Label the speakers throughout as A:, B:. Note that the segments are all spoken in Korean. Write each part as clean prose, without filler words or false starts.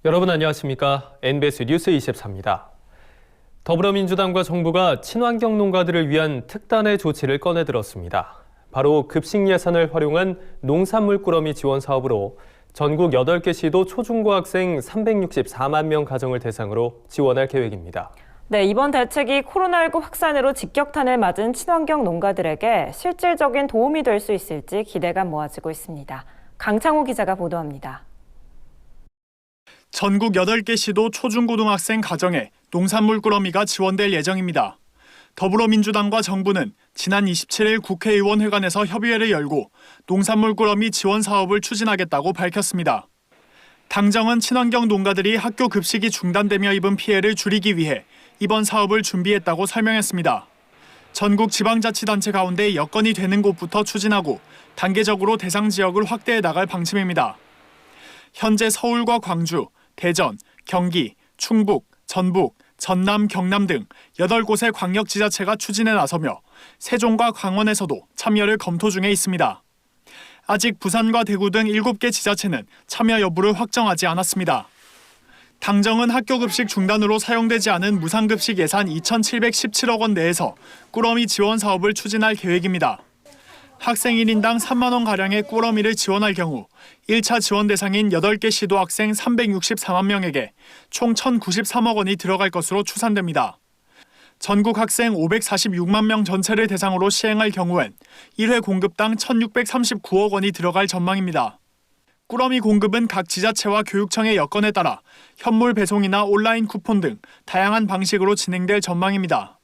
A: 여러분 안녕하십니까? NBS 뉴스 24입니다. 더불어민주당과 정부가 친환경 농가들을 위한 특단의 조치를 꺼내들었습니다. 바로 급식 예산을 활용한 농산물 꾸러미 지원 사업으로 전국 8개 시도 초중고학생 364만 명 가정을 대상으로 지원할 계획입니다.
B: 네, 이번 대책이 코로나19 확산으로 직격탄을 맞은 친환경 농가들에게 실질적인 도움이 될 수 있을지 기대가 모아지고 있습니다. 강창호 기자가 보도합니다.
C: 전국 8개 시도 초중고등학생 가정에 농산물 꾸러미가 지원될 예정입니다. 더불어민주당과 정부는 지난 27일 국회의원회관에서 협의회를 열고 농산물 꾸러미 지원 사업을 추진하겠다고 밝혔습니다. 당정은 친환경 농가들이 학교 급식이 중단되며 입은 피해를 줄이기 위해 이번 사업을 준비했다고 설명했습니다. 전국 지방자치단체 가운데 여건이 되는 곳부터 추진하고 단계적으로 대상 지역을 확대해 나갈 방침입니다. 현재 서울과 광주, 대전, 경기, 충북, 전북, 전남, 경남 등 8곳의 광역지자체가 추진에 나서며 세종과 강원에서도 참여를 검토 중에 있습니다. 아직 부산과 대구 등 7개 지자체는 참여 여부를 확정하지 않았습니다. 당정은 학교급식 중단으로 사용되지 않은 무상급식 예산 2,717억 원 내에서 꾸러미 지원 사업을 추진할 계획입니다. 학생 1인당 3만 원가량의 꾸러미를 지원할 경우 1차 지원 대상인 8개 시도 학생 364만 명에게 총 1,093억 원이 들어갈 것으로 추산됩니다. 전국 학생 546만 명 전체를 대상으로 시행할 경우엔 1회 공급당 1,639억 원이 들어갈 전망입니다. 꾸러미 공급은 각 지자체와 교육청의 여건에 따라 현물 배송이나 온라인 쿠폰 등 다양한 방식으로 진행될 전망입니다.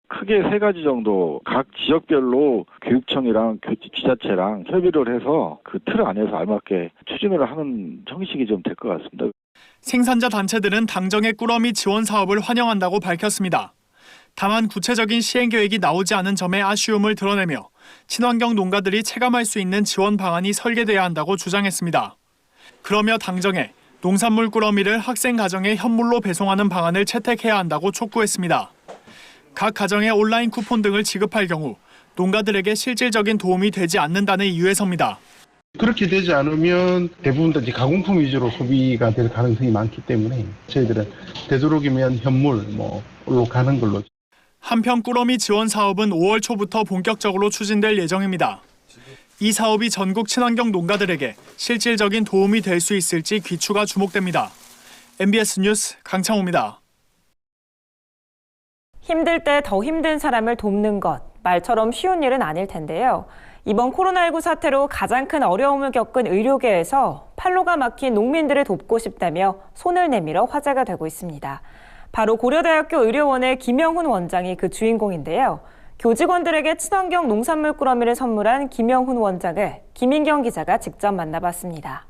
D: 크게 3가지 정도 각 지역별로 교육청이랑 지자체랑 협의를 해서 그 틀 안에서 알맞게 추진을 하는 형식이 좀 될 것 같습니다.
C: 생산자 단체들은 당정의 꾸러미 지원 사업을 환영한다고 밝혔습니다. 다만 구체적인 시행 계획이 나오지 않은 점에 아쉬움을 드러내며 친환경 농가들이 체감할 수 있는 지원 방안이 설계돼야 한다고 주장했습니다. 그러며 당정에 농산물 꾸러미를 학생 가정에 현물로 배송하는 방안을 채택해야 한다고 촉구했습니다. 각 가정에 온라인 쿠폰 등을 지급할 경우 농가들에게 실질적인 도움이 되지 않는다는 이유에서입니다.
E: 그렇게 되지 않으면 대부분 다 가공품 위주로 소비가 될 가능성이 많기 때문에 저희들은 되도록이면 현물로 가는 걸로.
C: 한편 꾸러미 지원 사업은 5월 초부터 본격적으로 추진될 예정입니다. 이 사업이 전국 친환경 농가들에게 실질적인 도움이 될 수 있을지 귀추가 주목됩니다. MBS 뉴스 강창호입니다.
B: 힘들 때 더 힘든 사람을 돕는 것, 말처럼 쉬운 일은 아닐 텐데요. 이번 코로나19 사태로 가장 큰 어려움을 겪은 의료계에서 팔로가 막힌 농민들을 돕고 싶다며 손을 내밀어 화제가 되고 있습니다. 바로 고려대학교 의료원의 김영훈 원장이 그 주인공인데요. 교직원들에게 친환경 농산물 꾸러미를 선물한 김영훈 원장을 김인경 기자가 직접 만나봤습니다.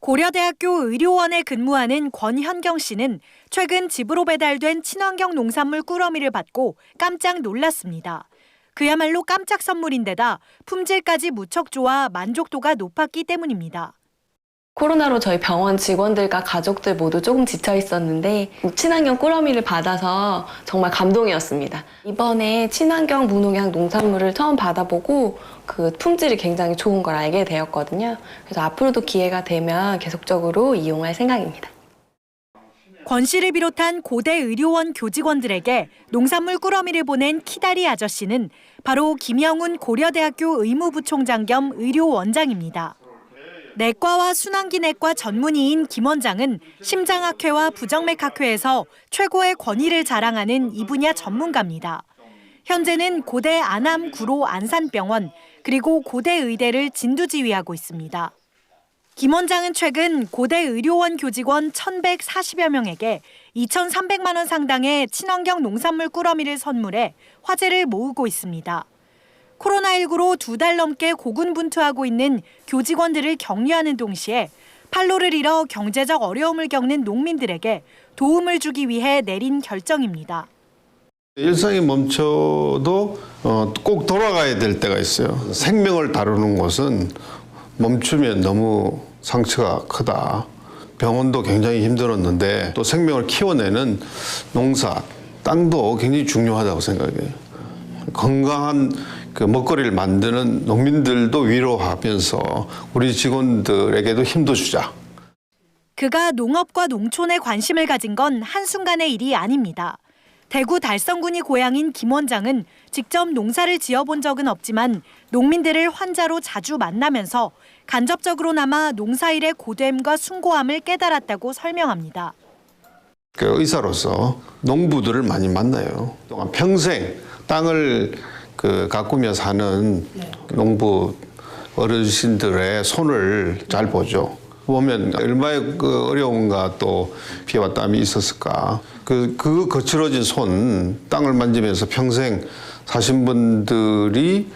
F: 고려대학교 의료원에 근무하는 권현경 씨는 최근 집으로 배달된 친환경 농산물 꾸러미를 받고 깜짝 놀랐습니다. 그야말로 깜짝 선물인데다 품질까지 무척 좋아 만족도가 높았기 때문입니다.
G: 코로나로 저희 병원 직원들과 가족들 모두 조금 지쳐 있었는데 친환경 꾸러미를 받아서 정말 감동이었습니다. 이번에 친환경 무농약 농산물을 처음 받아보고 그 품질이 굉장히 좋은 걸 알게 되었거든요. 그래서 앞으로도 기회가 되면 계속적으로 이용할 생각입니다.
F: 권 씨를 비롯한 고대 의료원 교직원들에게 농산물 꾸러미를 보낸 키다리 아저씨는 바로 김영훈 고려대학교 의무부총장 겸 의료원장입니다. 내과와 순환기내과 전문의인 김 원장은 심장학회와 부정맥학회에서 최고의 권위를 자랑하는 이 분야 전문가입니다. 현재는 고대 안암 구로 안산병원 그리고 고대 의대를 진두지휘하고 있습니다. 김 원장은 최근 고대 의료원 교직원 1,140여 명에게 2,300만 원 상당의 친환경 농산물 꾸러미를 선물해 화제를 모으고 있습니다. 코로나19로 2달 넘게 고군분투하고 있는 교직원들을 격려하는 동시에 판로를 잃어 경제적 어려움을 겪는 농민들에게 도움을 주기 위해 내린 결정입니다.
H: 일상이 멈춰도 꼭 돌아가야 될 때가 있어요. 생명을 다루는 것은 멈추면 너무 상처가 크다. 병원도 굉장히 힘들었는데 또 생명을 키워내는 농사, 땅도 굉장히 중요하다고 생각해요. 건강한 그 먹거리를 만드는 농민들도 위로하면서 우리 직원들에게도 힘도 주자.
F: 그가 농업과 농촌에 관심을 가진 건 한순간의 일이 아닙니다. 대구 달성군이 고향인 김 원장은 직접 농사를 지어본 적은 없지만 농민들을 환자로 자주 만나면서 간접적으로나마 농사일의 고됨과 숭고함을 깨달았다고 설명합니다.
H: 그 의사로서 농부들을 많이 만나요. 동안 평생 땅을 가꾸며 사는 농부 어르신들의 손을 잘 보죠. 보면 얼마의 어려움과 또 피와 땀이 있었을까. 그 거칠어진 손, 땅을 만지면서 평생 사신 분들이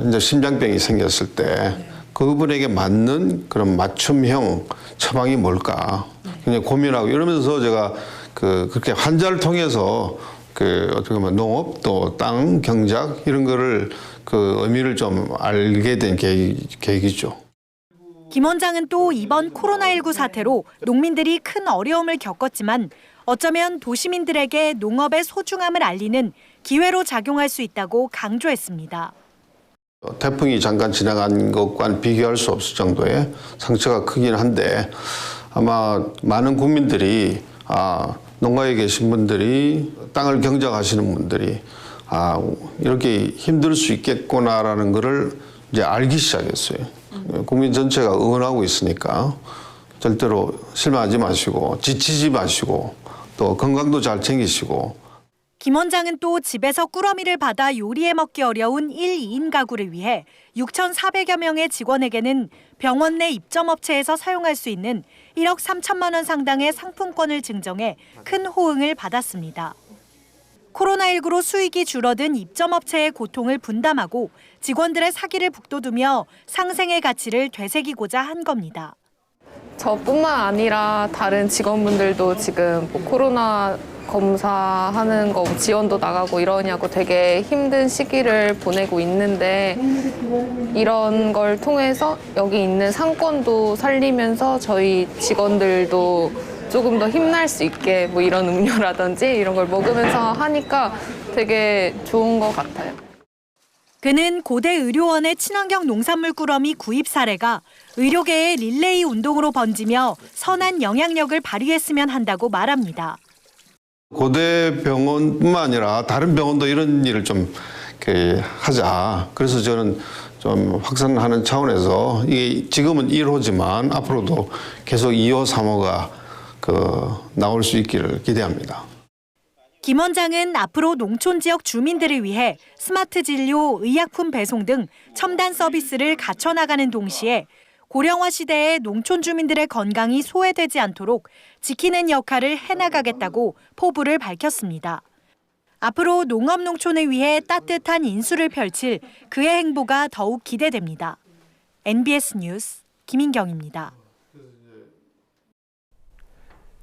H: 이제 심장병이 생겼을 때 그분에게 맞는 그런 맞춤형 처방이 뭘까 그냥 고민하고 이러면서 제가 그렇게 환자를 통해서 어떻게 보면 농업 또 땅 경작 이런 거를 의미를 좀 알게 된 계기죠.
F: 김 원장은 또 이번 코로나19 사태로 농민들이 큰 어려움을 겪었지만 어쩌면 도시민들에게 농업의 소중함을 알리는 기회로 작용할 수 있다고 강조했습니다.
H: 태풍이 잠깐 지나간 것과는 비교할 수 없을 정도의 상처가 크긴 한데 아마 많은 국민들이 농가에 계신 분들이 땅을 경작하시는 분들이 이렇게 힘들 수 있겠구나라는 것을 이제 알기 시작했어요. 국민 전체가 응원하고 있으니까 절대로 실망하지 마시고 지치지 마시고 또 건강도 잘 챙기시고.
F: 김 원장은 또 집에서 꾸러미를 받아 요리해 먹기 어려운 1, 2인 가구를 위해 6,400여 명의 직원에게는 병원 내 입점업체에서 사용할 수 있는 1억 3천만 원 상당의 상품권을 증정해 큰 호응을 받았습니다. 코로나19로 수익이 줄어든 입점업체의 고통을 분담하고 직원들의 사기를 북돋우며 상생의 가치를 되새기고자 한 겁니다.
I: 저뿐만 아니라 다른 직원분들도 지금 코로나 검사하는 거 지원도 나가고 이러냐고 되게 힘든 시기를 보내고 있는데 이런 걸 통해서 여기 있는 상권도 살리면서 저희 직원들도 조금 더 힘날 수 있게 뭐 이런 음료라든지 이런 걸 먹으면서 하니까 되게 좋은 것 같아요.
F: 그는 고대 의료원의 친환경 농산물 꾸러미 구입 사례가 의료계의 릴레이 운동으로 번지며 선한 영향력을 발휘했으면 한다고 말합니다.
H: 고대 병원뿐만 아니라 다른 병원도 이런 일을 좀 하자. 그래서 저는 좀 확산하는 차원에서 이게 지금은 1호지만 앞으로도 계속 2호, 3호가 나올 수 있기를 기대합니다.
F: 김 원장은 앞으로 농촌 지역 주민들을 위해 스마트 진료, 의약품 배송 등 첨단 서비스를 갖춰나가는 동시에 고령화 시대에 농촌 주민들의 건강이 소외되지 않도록 지키는 역할을 해나가겠다고 포부를 밝혔습니다. 앞으로 농업 농촌을 위해 따뜻한 인수를 펼칠 그의 행보가 더욱 기대됩니다. NBS 뉴스 김인경입니다.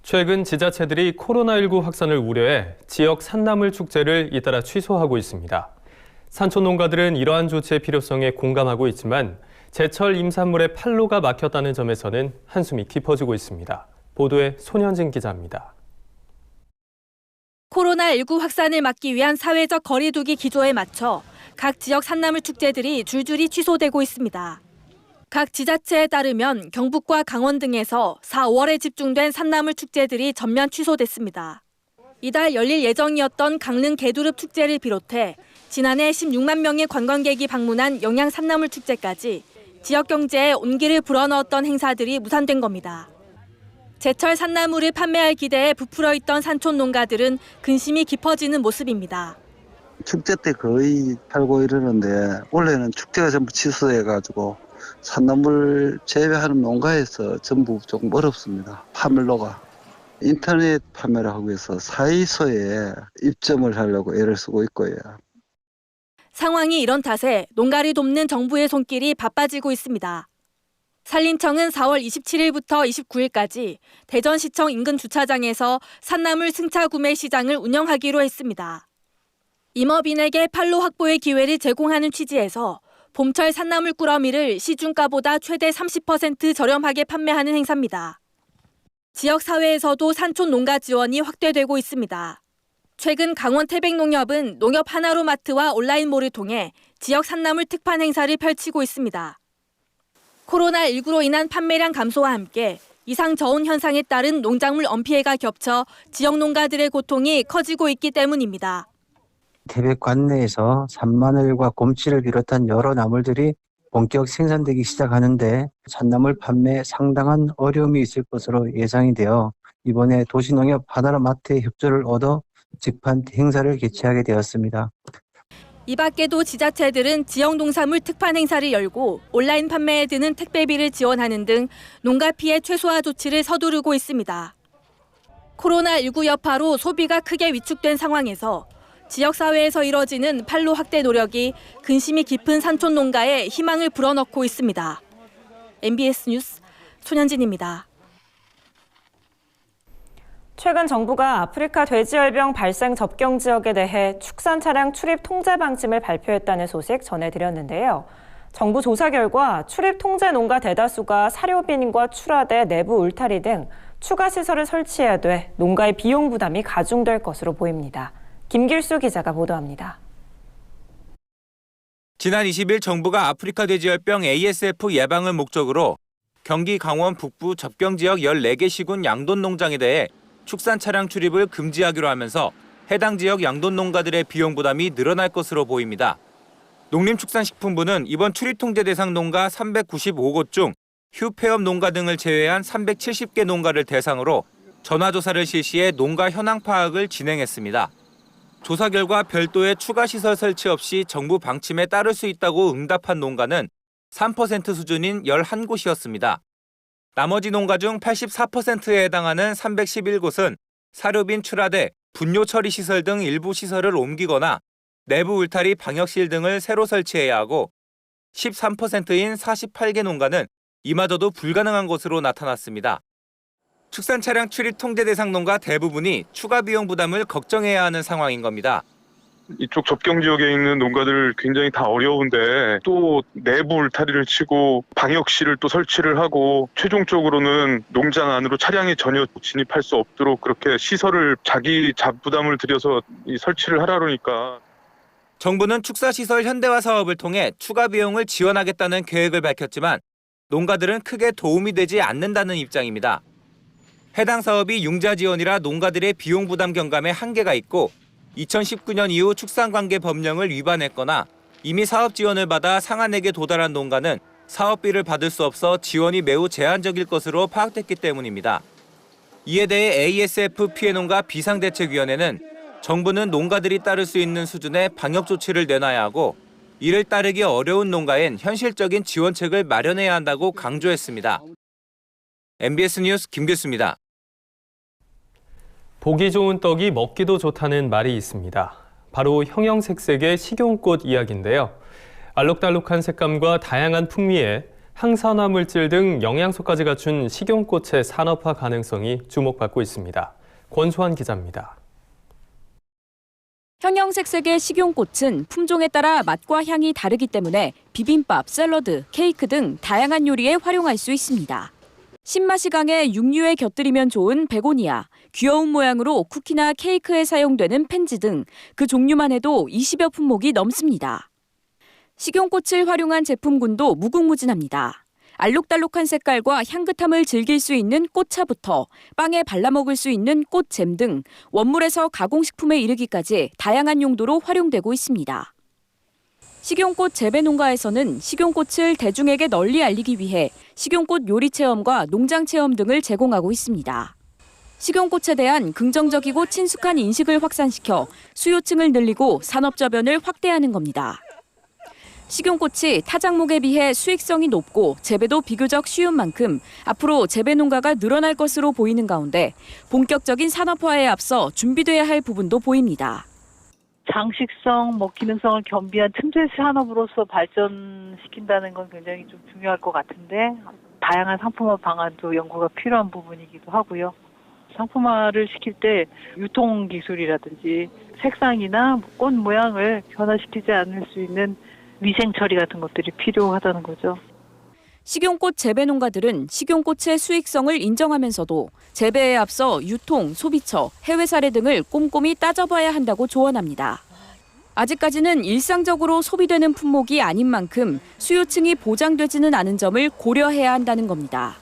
A: 최근 지자체들이 코로나19 확산을 우려해 지역 산나물 축제를 잇따라 취소하고 있습니다. 산촌 농가들은 이러한 조치의 필요성에 공감하고 있지만 제철 임산물의 판로가 막혔다는 점에서는 한숨이 깊어지고 있습니다. 보도에 손현진 기자입니다.
J: 코로나19 확산을 막기 위한 사회적 거리 두기 기조에 맞춰 각 지역 산나물 축제들이 줄줄이 취소되고 있습니다. 각 지자체에 따르면 경북과 강원 등에서 4, 5월에 집중된 산나물 축제들이 전면 취소됐습니다. 이달 열릴 예정이었던 강릉 개두릅 축제를 비롯해 지난해 16만 명의 관광객이 방문한 영양 산나물 축제까지 지역 경제에 온기를 불어넣었던 행사들이 무산된 겁니다. 제철 산나물을 판매할 기대에 부풀어 있던 산촌 농가들은 근심이 깊어지는 모습입니다.
K: 축제 때 거의 팔고 이러는데 올해는 축제가 전부 취소해가지고 산나물 재배하는 농가에서 전부 조금 어렵습니다. 판매로가. 인터넷 판매를 하기 위해서 사이소에 입점을 하려고 애를 쓰고 있고요.
J: 상황이 이런 탓에 농가를 돕는 정부의 손길이 바빠지고 있습니다. 산림청은 4월 27일부터 29일까지 대전시청 인근 주차장에서 산나물 승차 구매 시장을 운영하기로 했습니다. 임업인에게 판로 확보의 기회를 제공하는 취지에서 봄철 산나물 꾸러미를 시중가보다 최대 30% 저렴하게 판매하는 행사입니다. 지역사회에서도 산촌 농가 지원이 확대되고 있습니다. 최근 강원 태백농협은 농협 하나로마트와 온라인몰을 통해 지역 산나물 특판 행사를 펼치고 있습니다. 코로나19로 인한 판매량 감소와 함께 이상 저온 현상에 따른 농작물 엄피해가 겹쳐 지역 농가들의 고통이 커지고 있기 때문입니다.
L: 태백 관내에서 산마늘과 곰치를 비롯한 여러 나물들이 본격 생산되기 시작하는데 산나물 판매에 상당한 어려움이 있을 것으로 예상이 되어 이번에 도시농협 하나로 마트의 협조를 얻어 직판 행사를 개최하게 되었습니다.
J: 이 밖에도 지자체들은 지역 농산물 특판 행사를 열고 온라인 판매에 드는 택배비를 지원하는 등 농가 피해 최소화 조치를 서두르고 있습니다. 코로나19 여파로 소비가 크게 위축된 상황에서 지역사회에서 이뤄지는 판로 확대 노력이 근심이 깊은 산촌 농가에 희망을 불어넣고 있습니다. MBS 뉴스 손현진입니다.
B: 최근 정부가 아프리카 돼지열병 발생 접경 지역에 대해 축산 차량 출입 통제 방침을 발표했다는 소식 전해드렸는데요. 정부 조사 결과 출입 통제 농가 대다수가 사료빈과 출하대, 내부 울타리 등 추가 시설을 설치해야 돼 농가의 비용 부담이 가중될 것으로 보입니다. 김길수 기자가 보도합니다.
M: 지난 20일 정부가 아프리카 돼지열병 ASF 예방을 목적으로 경기 강원 북부 접경 지역 14개 시군 양돈 농장에 대해 축산 차량 출입을 금지하기로 하면서 해당 지역 양돈 농가들의 비용 부담이 늘어날 것으로 보입니다. 농림축산식품부는 이번 출입 통제 대상 농가 395곳 중 휴폐업 농가 등을 제외한 370개 농가를 대상으로 전화조사를 실시해 농가 현황 파악을 진행했습니다. 조사 결과 별도의 추가 시설 설치 없이 정부 방침에 따를 수 있다고 응답한 농가는 3% 수준인 11곳이었습니다. 나머지 농가 중 84%에 해당하는 311곳은 사료빈 출하대, 분뇨 처리 시설 등 일부 시설을 옮기거나 내부 울타리 방역실 등을 새로 설치해야 하고 13%인 48개 농가는 이마저도 불가능한 것으로 나타났습니다. 축산 차량 출입 통제 대상 농가 대부분이 추가 비용 부담을 걱정해야 하는 상황인 겁니다.
N: 이쪽 접경 지역에 있는 농가들 굉장히 다 어려운데 또 내부 울타리를 치고 방역실을 또 설치를 하고 최종적으로는 농장 안으로 차량이 전혀 진입할 수 없도록 그렇게 시설을 자기 부담을 들여서 설치를 하라 그러니까.
M: 정부는 축사시설 현대화 사업을 통해 추가 비용을 지원하겠다는 계획을 밝혔지만 농가들은 크게 도움이 되지 않는다는 입장입니다. 해당 사업이 융자 지원이라 농가들의 비용 부담 경감에 한계가 있고 2019년 이후 축산관계 법령을 위반했거나 이미 사업 지원을 받아 상한액에 도달한 농가는 사업비를 받을 수 없어 지원이 매우 제한적일 것으로 파악됐기 때문입니다. 이에 대해 ASF 피해농가 비상대책위원회는 정부는 농가들이 따를 수 있는 수준의 방역 조치를 내놔야 하고 이를 따르기 어려운 농가엔 현실적인 지원책을 마련해야 한다고 강조했습니다. MBS 뉴스 김규수입니다.
A: 보기 좋은 떡이 먹기도 좋다는 말이 있습니다. 바로 형형색색의 식용꽃 이야기인데요. 알록달록한 색감과 다양한 풍미에 항산화 물질 등 영양소까지 갖춘 식용꽃의 산업화 가능성이 주목받고 있습니다. 권수환 기자입니다.
J: 형형색색의 식용꽃은 품종에 따라 맛과 향이 다르기 때문에 비빔밥, 샐러드, 케이크 등 다양한 요리에 활용할 수 있습니다. 신맛이 강해 육류에 곁들이면 좋은 베고니아, 귀여운 모양으로 쿠키나 케이크에 사용되는 펜지 등 그 종류만 해도 20여 품목이 넘습니다. 식용꽃을 활용한 제품군도 무궁무진합니다. 알록달록한 색깔과 향긋함을 즐길 수 있는 꽃차부터 빵에 발라먹을 수 있는 꽃잼 등 원물에서 가공식품에 이르기까지 다양한 용도로 활용되고 있습니다. 식용꽃 재배 농가에서는 식용꽃을 대중에게 널리 알리기 위해 식용꽃 요리 체험과 농장 체험 등을 제공하고 있습니다. 식용꽃에 대한 긍정적이고 친숙한 인식을 확산시켜 수요층을 늘리고 산업 저변을 확대하는 겁니다. 식용꽃이 타 작목에 비해 수익성이 높고 재배도 비교적 쉬운 만큼 앞으로 재배 농가가 늘어날 것으로 보이는 가운데 본격적인 산업화에 앞서 준비돼야 할 부분도 보입니다.
O: 장식성, 기능성을 겸비한 틈새 산업으로서 발전시킨다는 건 굉장히 좀 중요할 것 같은데 다양한 상품화 방안도 연구가 필요한 부분이기도 하고요. 상품화를 시킬 때 유통 기술이라든지 색상이나 꽃 모양을 변화시키지 않을 수 있는 위생 처리 같은 것들이 필요하다는 거죠.
J: 식용꽃 재배 농가들은 식용꽃의 수익성을 인정하면서도 재배에 앞서 유통, 소비처, 해외 사례 등을 꼼꼼히 따져봐야 한다고 조언합니다. 아직까지는 일상적으로 소비되는 품목이 아닌 만큼 수요층이 보장되지는 않은 점을 고려해야 한다는 겁니다.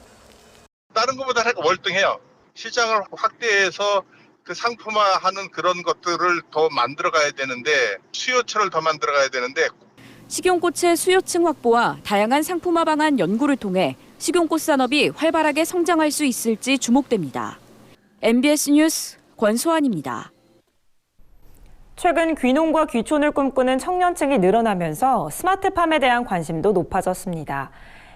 E: 다른 것보다 월등해요. 시장을 확대해서 그 상품화하는 그런 것들을 더 만들어 가야 되는데 수요처를 더 만들어 가야 되는데
P: 식용꽃의 수요층 확보와 다양한 상품화 방안 연구를 통해 식용꽃 산업이 활발하게 성장할 수 있을지 주목됩니다. MBS 뉴스 권소환입니다.
B: 최근 귀농과 귀촌을 꿈꾸는 청년층이 늘어나면서 스마트팜에 대한 관심도 높아졌습니다.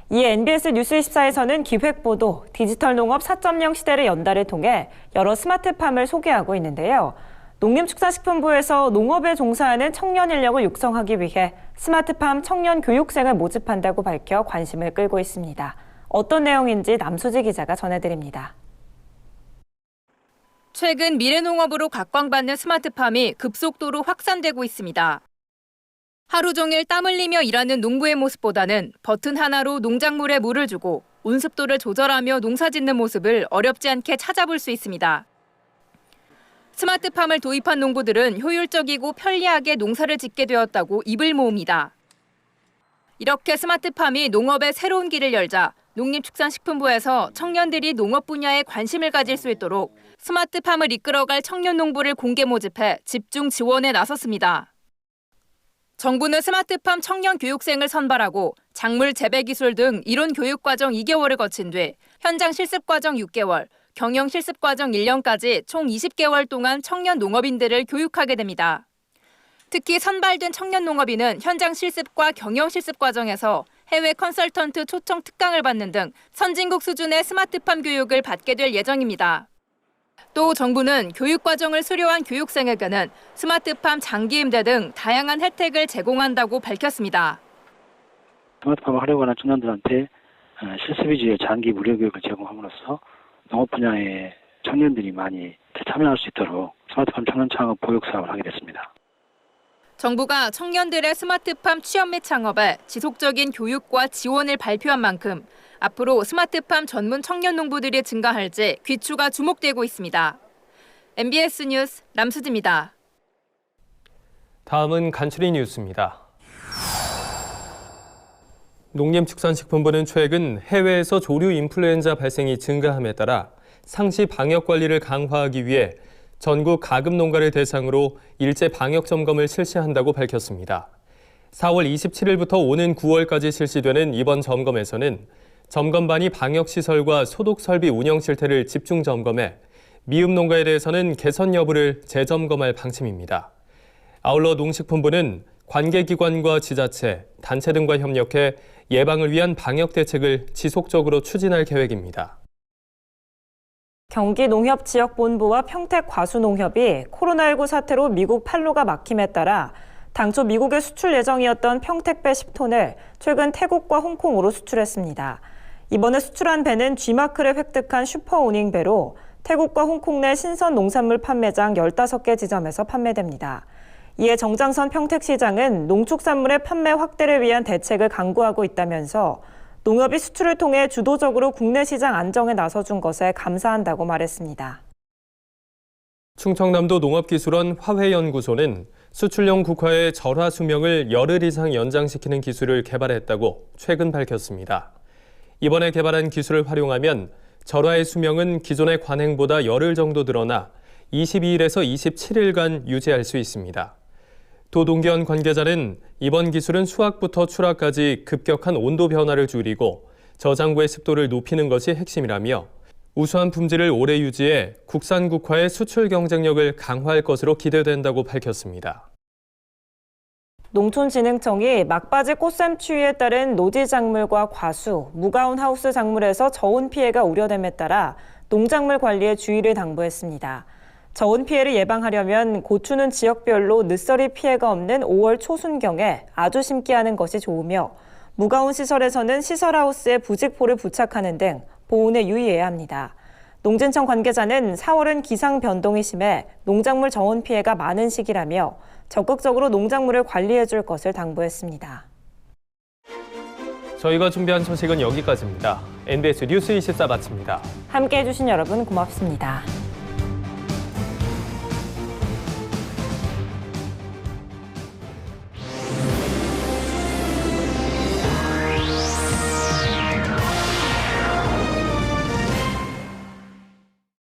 B: 이에 NBS 뉴스24에서는 기획보도 디지털 농업 4.0 시대를 연달을 통해 여러 스마트팜을 소개하고 있는데요. 농림축산식품부에서 농업에 종사하는 청년 인력을 육성하기 위해 스마트팜 청년 교육생을 모집한다고 밝혀 관심을 끌고 있습니다. 어떤 내용인지 남수지 기자가 전해드립니다.
P: 최근 미래농업으로 각광받는 스마트팜이 급속도로 확산되고 있습니다. 하루 종일 땀 흘리며 일하는 농부의 모습보다는 버튼 하나로 농작물에 물을 주고 온습도를 조절하며 농사짓는 모습을 어렵지 않게 찾아볼 수 있습니다. 스마트팜을 도입한 농부들은 효율적이고 편리하게 농사를 짓게 되었다고 입을 모읍니다. 이렇게 스마트팜이 농업의 새로운 길을 열자 농림축산식품부에서 청년들이 농업 분야에 관심을 가질 수 있도록 스마트팜을 이끌어갈 청년 농부를 공개 모집해 집중 지원에 나섰습니다. 정부는 스마트팜 청년 교육생을 선발하고 작물 재배 기술 등 이론 교육 과정 2개월을 거친 뒤 현장 실습 과정 6개월, 경영 실습 과정 1년까지 총 20개월 동안 청년 농업인들을 교육하게 됩니다. 특히 선발된 청년 농업인은 현장 실습과 경영 실습 과정에서 해외 컨설턴트 초청 특강을 받는 등 선진국 수준의 스마트팜 교육을 받게 될 예정입니다. 또 정부는 교육 과정을 수료한 교육생에게는 스마트팜 장기 임대 등 다양한 혜택을 제공한다고 밝혔습니다.
Q: 스마트팜을 하려고 하는 청년들한테 실습 위주의 장기 무료 교육을 제공함으로써 농업 분야의 청년들이 많이 참여할 수 있도록 스마트팜 청년 창업 보육 사업을 하게 됐습니다.
P: 정부가 청년들의 스마트팜 취업 및 창업에 지속적인 교육과 지원을 발표한 만큼 앞으로 스마트팜 전문 청년 농부들이 증가할지 귀추가 주목되고 있습니다. MBS 뉴스 남수지입니다.
A: 다음은 간추린 뉴스입니다. 농림축산식품부는 최근 해외에서 조류 인플루엔자 발생이 증가함에 따라 상시 방역 관리를 강화하기 위해 전국 가금 농가를 대상으로 일제 방역 점검을 실시한다고 밝혔습니다. 4월 27일부터 오는 9월까지 실시되는 이번 점검에서는 점검반이 방역시설과 소독설비 운영 실태를 집중 점검해 미흡 농가에 대해서는 개선 여부를 재점검할 방침입니다. 아울러 농식품부는 관계기관과 지자체, 단체 등과 협력해 예방을 위한 방역 대책을 지속적으로 추진할 계획입니다.
B: 경기농협지역본부와 평택과수농협이 코로나19 사태로 미국 판로가 막힘에 따라 당초 미국에 수출 예정이었던 평택배 10톤을 최근 태국과 홍콩으로 수출했습니다. 이번에 수출한 배는 G마크를 획득한 슈퍼오닝배로 태국과 홍콩 내 신선 농산물 판매장 15개 지점에서 판매됩니다. 이에 정장선 평택시장은 농축산물의 판매 확대를 위한 대책을 강구하고 있다면서 농협이 수출을 통해 주도적으로 국내 시장 안정에 나서준 것에 감사한다고 말했습니다.
A: 충청남도 농업기술원 화훼연구소는 수출용 국화의 절화 수명을 열흘 이상 연장시키는 기술을 개발했다고 최근 밝혔습니다. 이번에 개발한 기술을 활용하면 절화의 수명은 기존의 관행보다 열흘 정도 늘어나 22일에서 27일간 유지할 수 있습니다. 도 동계원 관계자는 이번 기술은 수확부터 출하까지 급격한 온도 변화를 줄이고 저장고의 습도를 높이는 것이 핵심이라며 우수한 품질을 오래 유지해 국산 국화의 수출 경쟁력을 강화할 것으로 기대된다고 밝혔습니다.
B: 농촌진흥청이 막바지 꽃샘 추위에 따른 노지 작물과 과수, 무가온 하우스 작물에서 저온 피해가 우려됨에 따라 농작물 관리에 주의를 당부했습니다. 저온 피해를 예방하려면 고추는 지역별로 늦서리 피해가 없는 5월 초순경에 아주 심게 하는 것이 좋으며 무가온 시설에서는 시설하우스에 부직포를 부착하는 등 보온에 유의해야 합니다. 농진청 관계자는 4월은 기상 변동이 심해 농작물 저온 피해가 많은 시기라며 적극적으로 농작물을 관리해 줄 것을 당부했습니다.
A: 저희가 준비한 소식은 여기까지입니다. NBS 뉴스 24 마칩니다.
B: 함께해 주신 여러분 고맙습니다.